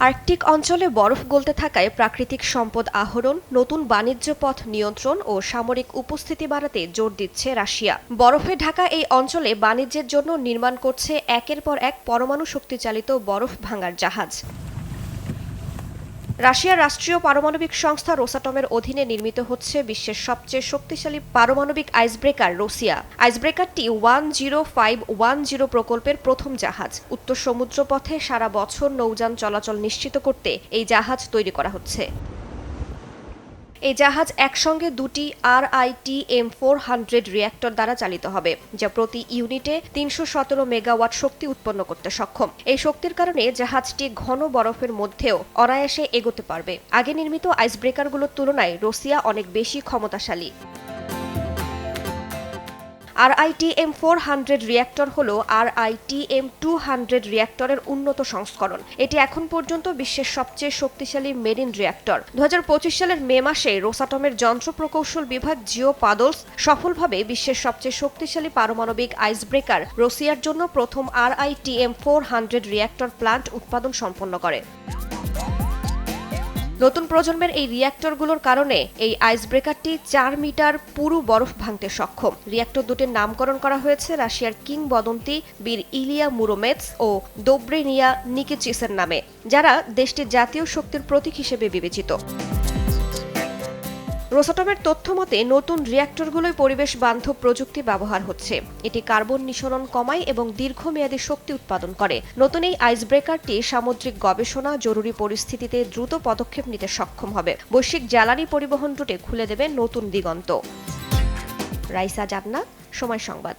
Arctic অঞ্চলে বরফ গলতে থাকায় প্রাকৃতিক সম্পদ আহরণ, নতুন বাণিজ্য পথ নিয়ন্ত্রণ ও সামরিক উপস্থিতি বাড়াতে জোর দিচ্ছে রাশিয়া। বরফে ঢাকা এই অঞ্চলে বাণিজ্যের জন্য নির্মাণ করছে একের পর এক পরমাণু শক্তিচালিত বরফ ভাঙার জাহাজ। রাশিয়ার রাষ্ট্রীয় পারমাণবিক সংস্থা রোসাটমের অধীনে নির্মিত হচ্ছে বিশ্বের সবচেয়ে শক্তিশালী পারমাণবিক আইসব্রেকার রোসিয়া। আইসব্রেকারটি 10510 প্রকল্পের প্রথম জাহাজ। উত্তর সমুদ্রপথে সারা বছর নৌযান চলাচল নিশ্চিত করতে এই জাহাজ তৈরি করা হচ্ছে। এই জাহাজ একসঙ্গে দুটি RITM-400 রিয়্যাক্টর দ্বারা চালিত হবে, যা প্রতি ইউনিটে 317 মেগাওয়াট শক্তি উৎপন্ন করতে সক্ষম। এই শক্তির কারণে জাহাজটি ঘন বরফের মধ্যেও অনায়াসে এগোতে পারবে। আগে নির্মিত আইসব্রেকারগুলোর তুলনায় রোসিয়া অনেক বেশি ক্ষমতাশালী। RITM-400 রিয়্যাক্টর হল RITM-200 রিয়্যাক্টরের উন্নত সংস্করণ। এটি এখন পর্যন্ত বিশ্বের সবচেয়ে শক্তিশালী মেরিন রিয়্যাক্টর। 2025 সালের মে মাসে রোসাটমের যন্ত্র প্রকৌশল বিভাগ জিও পাদলস সফলভাবে বিশ্বের সবচেয়ে শক্তিশালী পারমাণবিক আইসব্রেকার রোসিয়ার জন্য প্রথম RITM-400 রিয়্যাক্টর প্ল্যান্ট উৎপাদন সম্পন্ন করে। নতুন প্রজন্মের এই রিয়্যাক্টরগুলোর কারণে এই আইসব্রেকারটি 4 মিটার পুরু বরফ ভাঙতে সক্ষম। রিয়্যাক্টর দুটির নামকরণ করা হয়েছে রাশিয়ার কিংবদন্তি বীর ইলিয়া মুরোমেৎস ও দোব্রেনিয়া নিকিচিসের নামে, যারা দেশটির জাতীয় শক্তির প্রতীক হিসেবে বিবেচিত। রোসাটমের তথ্য মতে নতুন রিয়্যাক্টরগুলোয় পরিবেশ বান্ধব প্রযুক্তি ব্যবহার হচ্ছে। এটি কার্বন নিঃসরণ কমায় এবং দীর্ঘমেয়াদী শক্তি উৎপাদন করে। নতুন এই আইসব্রেকারটি সামুদ্রিক গবেষণা, জরুরি পরিস্থিতিতে দ্রুত পদক্ষেপ নিতে সক্ষম হবে। বৈশ্বিক জ্বালানি পরিবহন রুটে খুলে দেবে নতুন দিগন্ত। রাইসা জান্নাত, সময় সংবাদ।